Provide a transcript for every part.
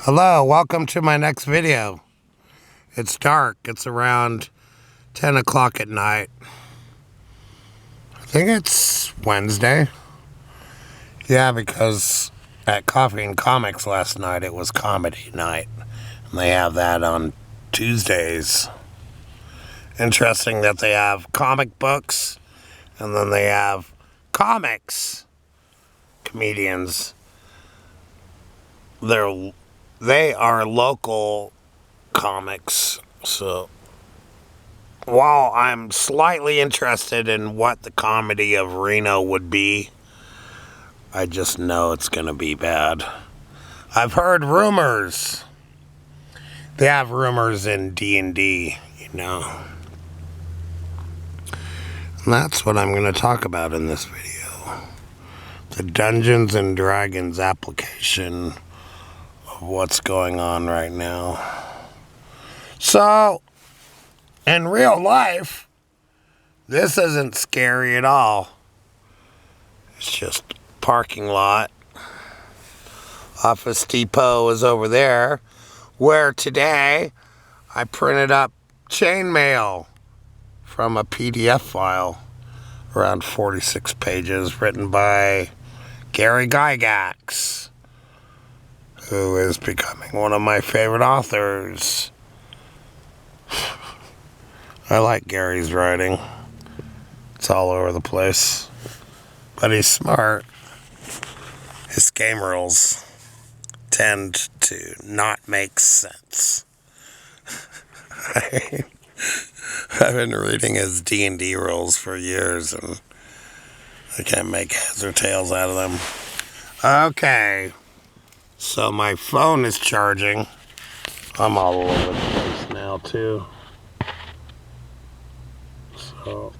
Hello, welcome to my next video. It's dark. It's around 10 o'clock at night. I think it's Wednesday. Yeah, because at Coffee and Comics last night, it was comedy night. And they have that on Tuesdays. Interesting that they have comic books, and then they have comics. Comedians. They are local comics, so while I'm slightly interested in what the comedy of Reno would be, I just know it's going to be bad. I've heard rumors. They have rumors in D&D, you know. And that's what I'm going to talk about in this video. The Dungeons and Dragons application of what's going on right now. So, in real life, this isn't scary at all. It's just a parking lot. Office Depot is over there, where today I printed up chainmail from a PDF file, around 46 pages, written by Gary Gygax, who is becoming one of my favorite authors. I like Gary's writing. It's all over the place. But he's smart. His game rules tend to not make sense. I've been reading his D&D rules for years, and I can't make heads or tails out of them. Okay. So my phone is charging. I'm all over the place now, too. So,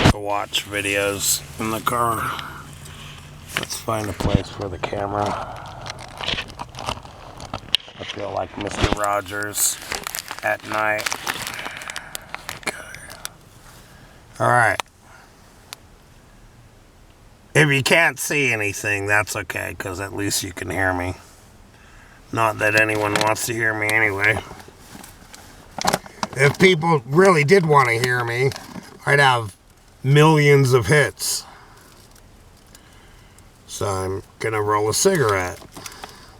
to watch videos in the car. Let's find a place for the camera. I feel like Mr. Rogers at night. Okay. Alright. If you can't see anything, that's okay, because at least you can hear me. Not that anyone wants to hear me anyway. If people really did want to hear me, I'd have millions of hits. So I'm going to roll a cigarette,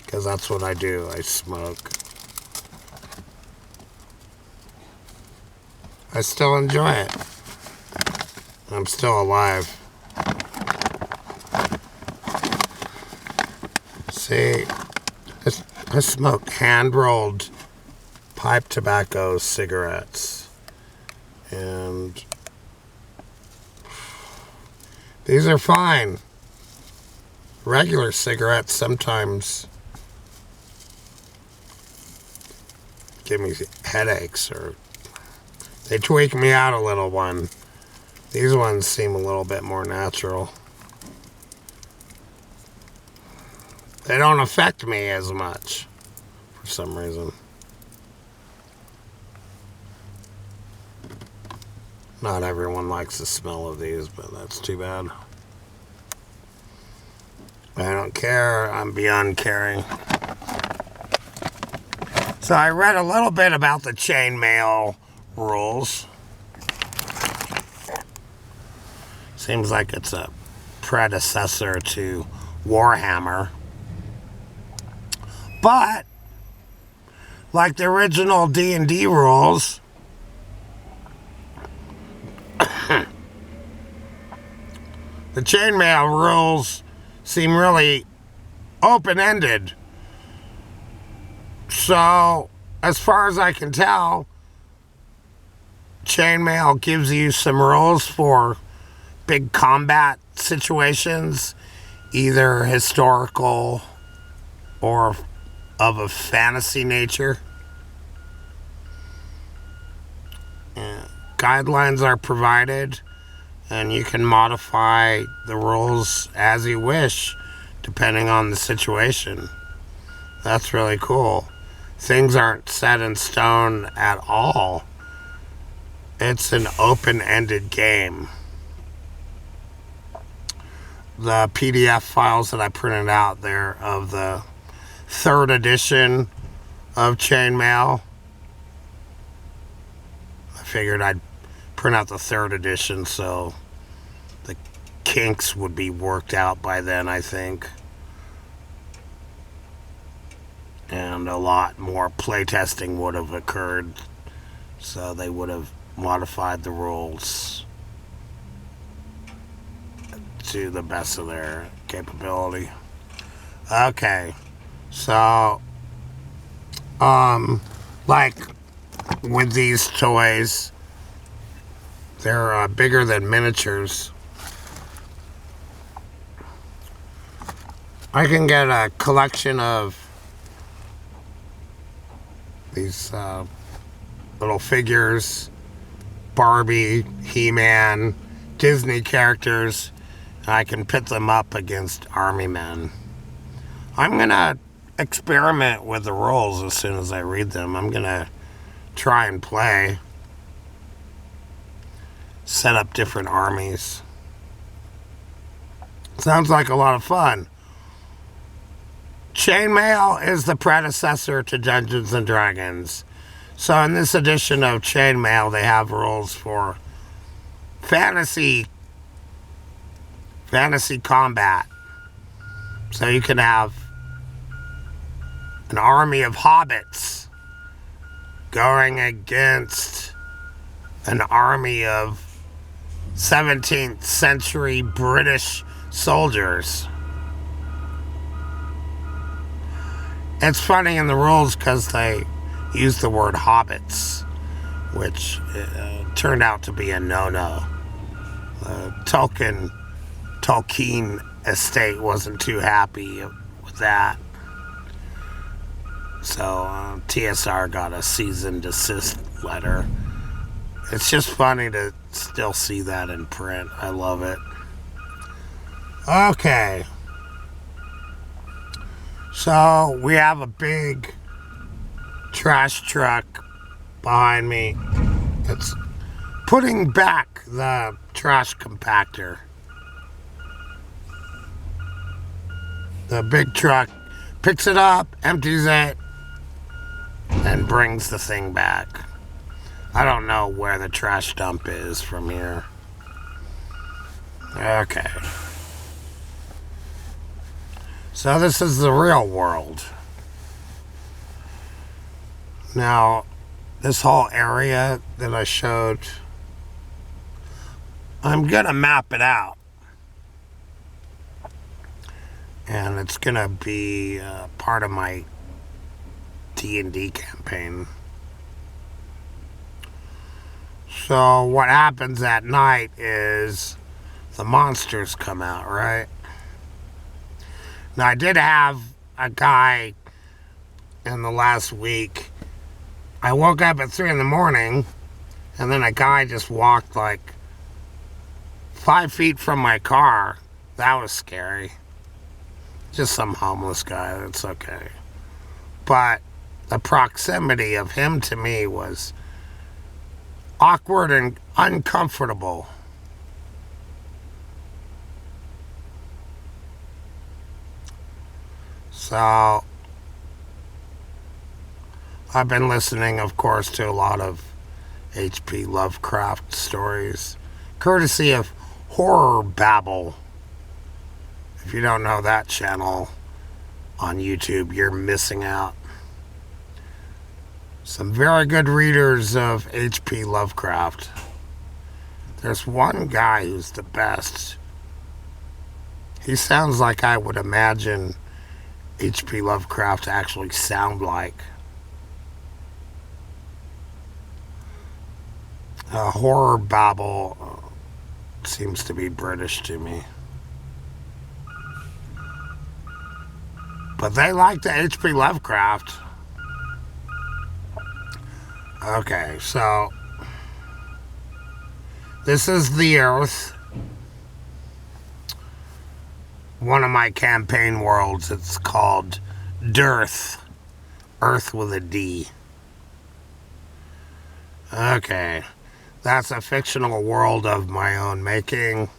because that's what I do. I smoke. I still enjoy it. I'm still alive. See, I smoke hand-rolled pipe tobacco cigarettes. And these are fine. Regular cigarettes sometimes give me headaches, or they tweak me out a little one. These ones seem a little bit more natural. They don't affect me as much for some reason. Not everyone likes the smell of these, but that's too bad. I don't care. I'm beyond caring. So I read a little bit about the chainmail rules. Seems like it's a predecessor to Warhammer. But, like the original D&D rules, the chainmail rules seem really open-ended. So, as far as I can tell, chainmail gives you some rules for big combat situations, either historical or of a fantasy nature. Guidelines are provided, and you can modify the rules as you wish, depending on the situation. That's really cool. Things aren't set in stone at all. It's an open-ended game. The PDF files that I printed out there of the third edition of Chainmail. I figured I'd print out the third edition so the kinks would be worked out by then, I think. And a lot more playtesting would have occurred, so they would have modified the rules to the best of their capability. Okay, so like with these toys, they're bigger than miniatures. I can get a collection of these little figures, Barbie, He-Man, Disney characters, and I can pit them up against army men. I'm gonna experiment with the rules as soon as I read them. I'm gonna try and play, set up different armies. Sounds like a lot of fun. Chainmail is the predecessor to Dungeons and Dragons. So in this edition of Chainmail, they have rules for fantasy combat. So you can have an army of hobbits going against an army of 17th century British soldiers. It's funny in the rules because they use the word hobbits, which turned out to be a no-no. Tolkien estate wasn't too happy with that. So TSR got a cease and desist letter. It's just funny to still see that in print. I love it. Okay. So we have a big trash truck behind me that's putting back the trash compactor. The big truck picks it up, empties it, and brings the thing back. I don't know where the trash dump is from here. Okay. So this is the real world. Now, this whole area that I showed, I'm gonna map it out. And it's gonna be part of my D&D campaign. So what happens at night is the monsters come out, right? Now, I did have a guy in the last week. I woke up at 3 in the morning, and then a guy just walked like 5 feet from my car. That was scary. Just some homeless guy. That's okay. But the proximity of him to me was awkward and uncomfortable. So I've been listening, of course, to a lot of H.P. Lovecraft stories, courtesy of Horror Babble. If you don't know that channel on YouTube, you're missing out. Some very good readers of H.P. Lovecraft. There's one guy who's the best. He sounds like I would imagine H.P. Lovecraft actually sound like. Horror Babble seems to be British to me. But they like the H.P. Lovecraft. Okay, so this is the Earth. One of my campaign worlds, it's called Dearth. Earth with a D. Okay, that's a fictional world of my own making.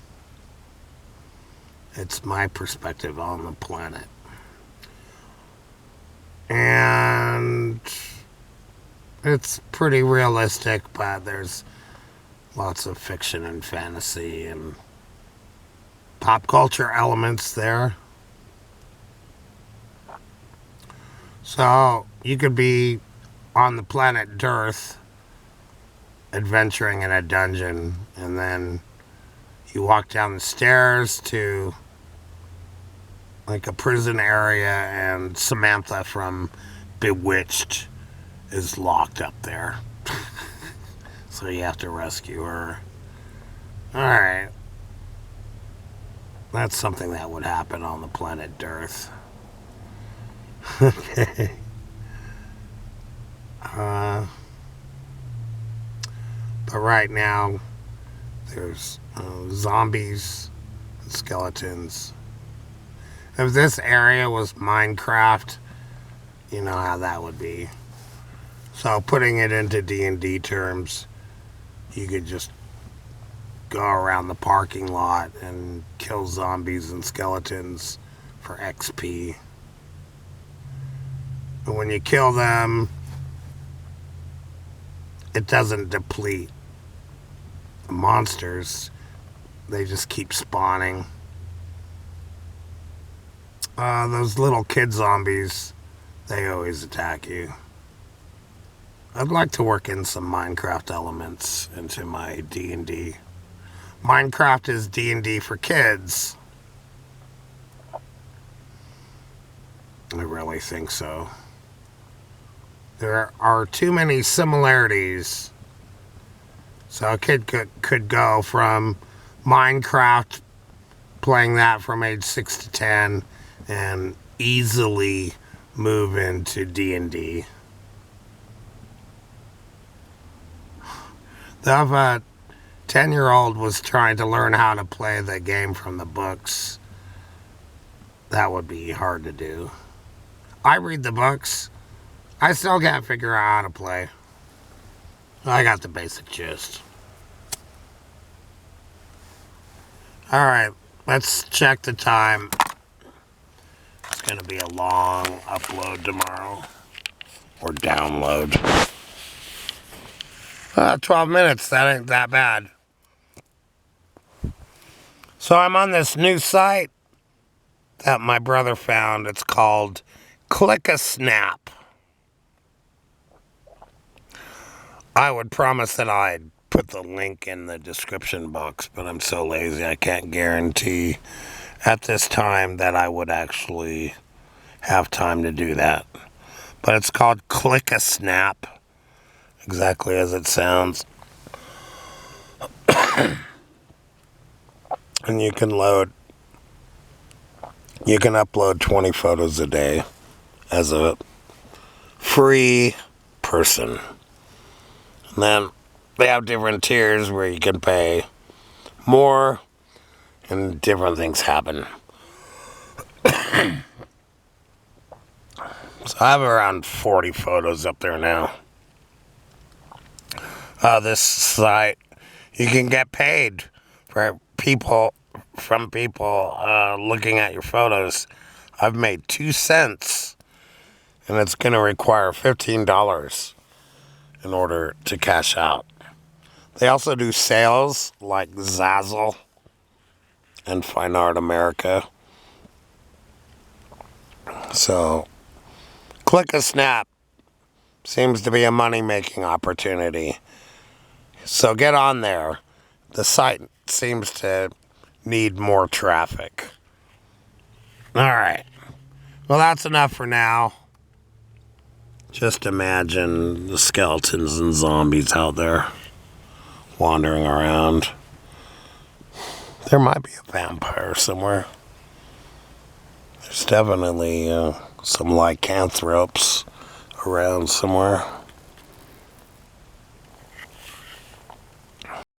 It's my perspective on the planet. And it's pretty realistic, but there's lots of fiction and fantasy and pop culture elements there. So you could be on the planet Dearth adventuring in a dungeon, and then you walk down the stairs to like a prison area, and Samantha from Bewitched is locked up there. So you have to rescue her. Alright. That's something that would happen on the planet Dearth. Okay. But right now, there's zombies and skeletons. If this area was Minecraft, you know how that would be. So putting it into D&D terms, you could just go around the parking lot and kill zombies and skeletons for XP. But when you kill them, it doesn't deplete the monsters. They just keep spawning. Those little kid zombies, they always attack you. I'd like to work in some Minecraft elements into my D&D. Minecraft is D&D for kids. I really think so. There are too many similarities. So a kid could go from Minecraft, playing that from age 6 to 10, and easily move into D&D. Though if a 10-year-old was trying to learn how to play the game from the books, that would be hard to do. I read the books. I still can't figure out how to play. I got the basic gist. Alright, let's check the time. It's going to be a long upload tomorrow. Or download. 12 minutes, that ain't that bad. So I'm on this new site that my brother found. It's called Click-a-Snap. I would promise that I'd put the link in the description box, but I'm so lazy I can't guarantee at this time that I would actually have time to do that. But it's called Click-a-Snap. Exactly as it sounds. And you can upload 20 photos a day as a free person. And then they have different tiers where you can pay more and different things happen. So I have around 40 photos up there now. This site, you can get paid from people looking at your photos. I've made 2 cents, and it's going to require $15 in order to cash out. They also do sales like Zazzle and Fine Art America. So, Click-a-Snap seems to be a money-making opportunity. So get on there. The site seems to need more traffic. Alright. Well, that's enough for now. Just imagine the skeletons and zombies out there wandering around. There might be a vampire somewhere. There's definitely some lycanthropes around somewhere.